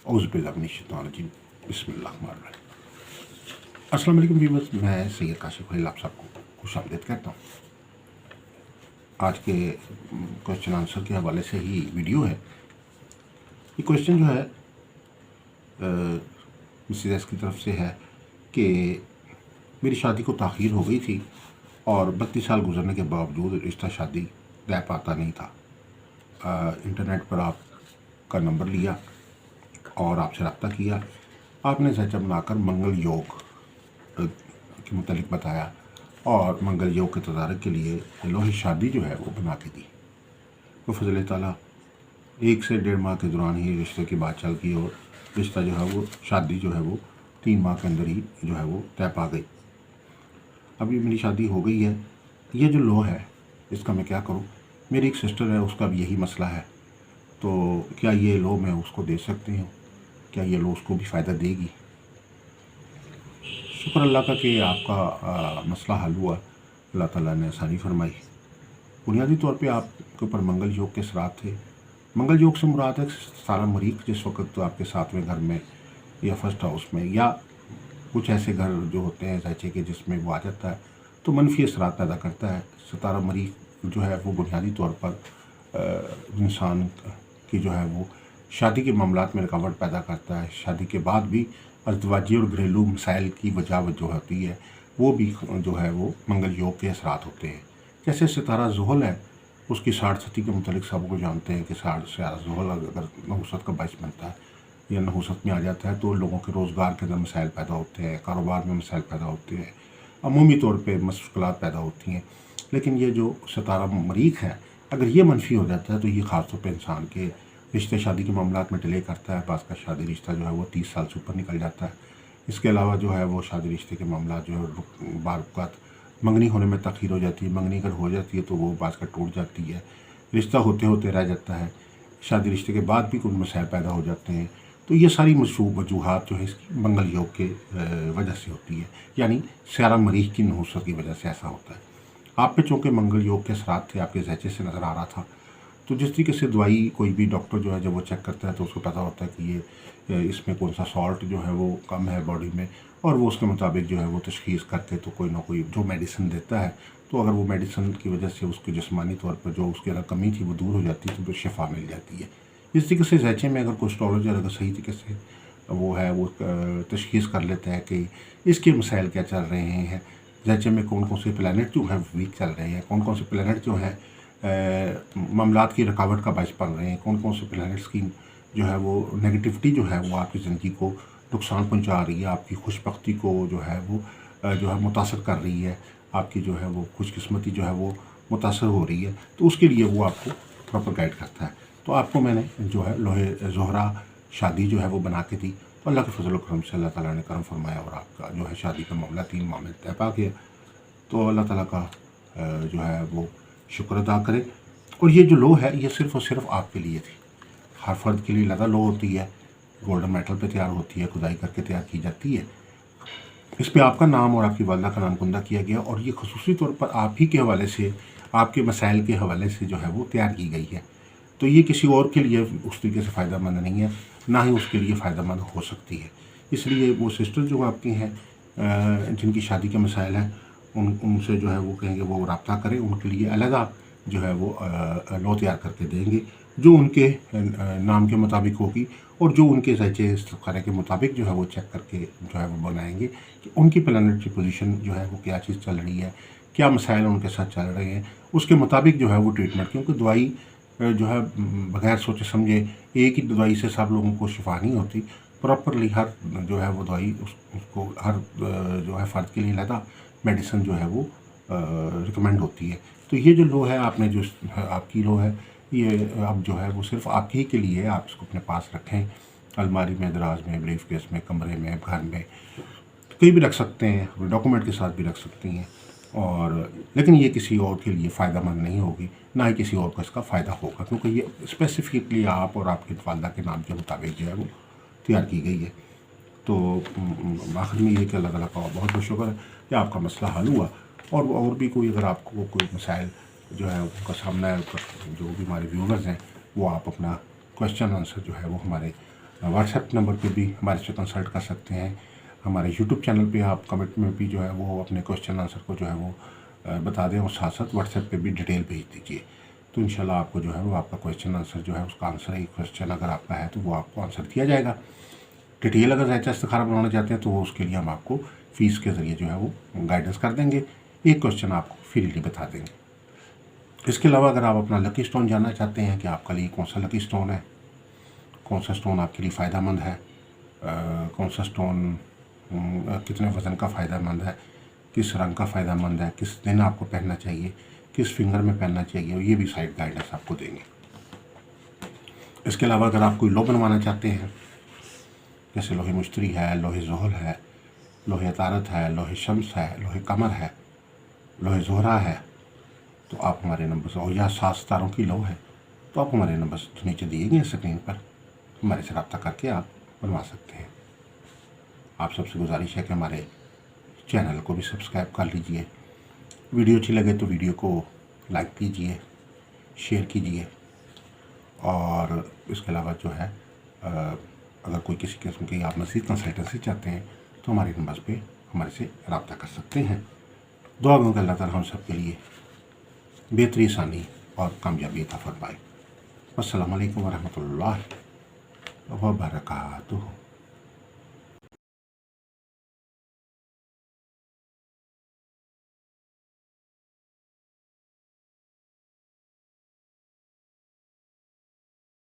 औज़ुबिल्लाहिमिनश्शैतानिर्रजीम बिस्मिल्लाहिर्रहमानिर्रहीम। अस्सलाम वालेकुम व्यूअर्स, मैं सैयद काशिफ खलील आप सबको खुशामदीद कहता हूँ। आज के क्वेश्चन आंसर के हवाले से ही वीडियो है। ये क्वेश्चन जो है मिसेस एस की तरफ से है कि मेरी शादी को ताख़ीर हो गई थी और 32 साल गुजरने के बावजूद रिश्ता शादी तय पाता नहीं था। इंटरनेट पर आपका नंबर लिया और आपसे रब्ता किया। आपने सच बनाकर मंगल योग के मुतालिक बताया और मंगल योग के तदारक के लिए लोहे शादी जो है वो बना के दी। तो फजल ताला 1 से 1.5 माह के दौरान ही रिश्ते की बात चल गई और रिश्ता जो है वो शादी जो है वो 3 माह के अंदर ही जो है वो तय पा गई। अभी मेरी शादी हो गई है। ये जो लो है इसका मैं क्या करूँ? मेरी एक सिस्टर है, उसका भी यही मसला है। तो क्या ये लो मैं उसको दे सकती हूँ? क्या ये लो उसको भी फ़ायदा देगी? शुक्र अल्लाह का कि आपका मसला हल हुआ, अल्लाह ताला ने आसानी फरमाई। बुनियादी तौर पे आपके ऊपर मंगल योग के असरात थे। मंगल योग से मुराद है सारा मरीख जिस वक्त तो आपके 7वें घर में या फर्स्ट हाउस में या कुछ ऐसे घर जो होते हैं जैसे कि जिसमें वो आ जाता है तो मनफी असरात पैदा करता है। सितारा मरीख जो है वो बुनियादी तौर पर इंसान की जो है वो शादी के मामलात में रुकावट पैदा करता है। शादी के बाद भी अज़दवाजी और घरेलू मसाइल की वजह जो होती है वो भी जो है वो मंगल योग के असरात होते हैं। जैसे सितारा ज़ुहल है, उसकी 60 सती के मुतालिक सब को जानते हैं कि 60 से ज़ुहल अगर नहुसत का बाइस बनता है या नहुसत में आ जाता है तो लोगों के रोज़गार के अंदर मसाइल पैदा होते हैं, कारोबार में मसाइल पैदा होते हैं, अमूमी तौर पर मुश्किलात पैदा होती हैं। लेकिन ये जो सितारा मरीख है अगर ये मनफी हो जाता है तो ये ख़ास तौर पर इंसान के रिश्ते शादी के मामलात में डिले करता है। बास का शादी रिश्ता जो है वो 30 साल से ऊपर निकल जाता है। इसके अलावा जो है वो शादी रिश्ते के मामलात जो है बार मंगनी होने में तख़ीर हो जाती है। मंगनी अगर हो जाती है तो वो बास का टूट जाती है, रिश्ता होते होते रह जाता है। शादी रिश्ते के बाद भी कुछ मसाइल पैदा हो जाते हैं। तो ये सारी वजूहात जो है इसकी मंगल योग के वजह से होती है, यानी सारा मरीख की नहुसत की वजह से ऐसा होता है। आप पे चूँकि मंगल योग के असरात थे, आपके जहचे से नज़र आ रहा था, तो जिस तरीके से दवाई कोई भी डॉक्टर जो है जब वो चेक करता है तो उसको पता होता है कि ये इसमें कौन सा सॉल्ट जो है वो कम है बॉडी में और वो उसके मुताबिक जो है वो तशख़ीस करके तो कोई ना कोई जो मेडिसिन देता है। तो अगर वो मेडिसिन की वजह से उसकी जिस्मानी तौर पर जो उसके अंदर कमी थी वो दूर हो जाती है तो फिर शिफा मिल जाती है। इस तरीके से जहचे में अगर कोस्ट्रोलॉजी अगर सही तरीके से वो है वो तशख़ीस कर लेता है कि इसके मसाइल क्या चल रहे हैं, जहचे में कौन कौन से प्लैनेट जो है वीक चल रहे हैं, कौन कौन से प्लैनेट जो है मामलात की रुकावट का बायस बन रहे हैं, कौन कौन से प्लैनेट्स की जो है वो नेगेटिविटी जो है वो आपकी ज़िंदगी को नुकसान पहुंचा रही है, आपकी खुशबख्ती को जो है मुतासर कर रही है, आपकी जो है वो खुशकिस्मती जो है वो मुतासर हो रही है। तो उसके लिए वो आपको प्रॉपर गाइड करता है। तो आपको मैंने जो है लोहे ज़ोहरा शादी जो है वो बना के दी। तो अल्लाह के फजल करम से अल्लाह ताला ने करम फरमाया और आपका जो है शादी का मामला 3 माह में तय पा गया। तो अल्लाह ताला का जो है वो शुक्र अदा करें। और ये जो लो है ये सिर्फ़ और सिर्फ आपके लिए थी। हर फर्द के लिए लगा लो होती है, गोल्डन मेटल पे तैयार होती है, खुदाई करके तैयार की जाती है। इस पे आपका नाम और आपकी वालिदा का नाम कुंदा किया गया और ये खसूसी तौर पर आप ही के हवाले से, आपके मसाइल के हवाले से जो है वो तैयार की गई है। तो ये किसी और के लिए उस तरीके से फ़ायदेमंद नहीं है, ना ही उसके लिए फ़ायदेमंद हो सकती है। इसलिए वो सिस्टर जो आपकी हैं जिनकी शादी के मसाइल हैं उनसे जो है वो कहेंगे वो रब्ता करें, उनके लिए अलग जो है वो लो तैयार करके देंगे जो उनके नाम के मुताबिक होगी और जो उनके ज़ायचे इस्तिखारे के मुताबिक जो है वो चेक करके जो है वो बनाएंगे कि उनकी प्लैनेटरी पोजीशन जो है वो क्या चीज़ चल रही है, क्या मसाइल उनके साथ चल रहे हैं, उसके मुताबिक जो है वो ट्रीटमेंट। क्योंकि दवाई जो है बगैर सोचे समझे एक ही दवाई से सब लोगों को शिफा नहीं होती। प्रॉपरली हर जो है वो दवाई उसको हर जो है फ़र्द के लिए अलग मेडिसिन जो है वो रिकमेंड होती है। तो ये जो लो है आपने जो आपकी लो है ये अब जो है वो सिर्फ आपके ही के लिए है। आप इसको अपने पास रखें, अलमारी में, दराज में, ब्रीफ केस में, कमरे में, घर में, कहीं भी रख सकते हैं, डॉक्यूमेंट के साथ भी रख सकती हैं। और लेकिन ये किसी और के लिए फ़ायदेमंद नहीं होगी, ना ही किसी और को इसका फ़ायदा होगा, क्योंकि ये स्पेसिफिकली आप और आपके वालिदा के नाम के मुताबिक जो है वो तैयार की गई है। तो आखिर में ये कि अल्लाह ताला का बहुत बहुत शुक्र है कि आपका मसला हल हुआ। और भी कोई अगर आपको कोई मसाइल जो है उनका सामना है, जो भी हमारे व्यूवर्स हैं वो आप अपना क्वेश्चन आंसर जो है वो हमारे व्हाट्सएप नंबर पे भी हमारे से कंसल्ट कर सकते हैं। हमारे यूट्यूब चैनल पे आप कमेंट में भी जो है वो अपने क्वेश्चन आंसर को जो है वो बता दें, और साथ साथ व्हाट्सएप पे भी डिटेल भेज दीजिए। तो इंशाल्लाह आपको जो है वो आपका क्वेश्चन आंसर जो है उसका आंसर, एक क्वेश्चन अगर आपका है तो वो आपको आंसर दिया जाएगा। डिटेल अगर ज़्यादा इस्तिखारा बनाना चाहते हैं तो वो उसके लिए हम आपको फ़ीस के ज़रिए जो है वो गाइडेंस कर देंगे, एक क्वेश्चन आपको फ्रीली बता देंगे। इसके अलावा अगर आप अपना लकी स्टोन जानना चाहते हैं कि आपके लिए कौन सा लकी स्टोन है, कौन सा स्टोन आपके लिए फ़ायदेमंद है, कौन सा स्टोन कितने वज़न का फ़ायदेमंद है, किस रंग का फ़ायदेमंद है, किस दिन आपको पहनना चाहिए, किस फिंगर में पहनना चाहिए, ये भी साइड गाइडेंस आपको देंगे। इसके अलावा अगर आप कोई लो बनवाना चाहते हैं, जैसे लोहे मुश्तरी है, लोहे जोहर है, लोहे तारत है, लोहे शम्स है, लोहे कमर है, लोहे जोहरा है, तो आप हमारे नंबर से, और या 7 सितारों की लो है, तो आप हमारे नंबर से नीचे दिए गए स्क्रीन पर हमारे से रब्ता करके आप बनवा सकते हैं। आप सबसे गुजारिश है कि हमारे चैनल को भी सब्सक्राइब कर लीजिए। वीडियो अच्छी लगे तो वीडियो को लाइक कीजिए, शेयर कीजिए, और इसके अलावा जो है अगर कोई किसी किस्म की आप मज़ीद कंसल्टेंसी चाहते हैं तो हमारे नंबर पे हमारे से रब्ता कर सकते हैं। दुआ करूँ कि अल्लाह ताला हम सब के लिए बेहतरी, आसानी और कामयाबी अता फरमाए। अस्सलामु अलैकुम वरहमतुल्लाहि व बरकातुहू।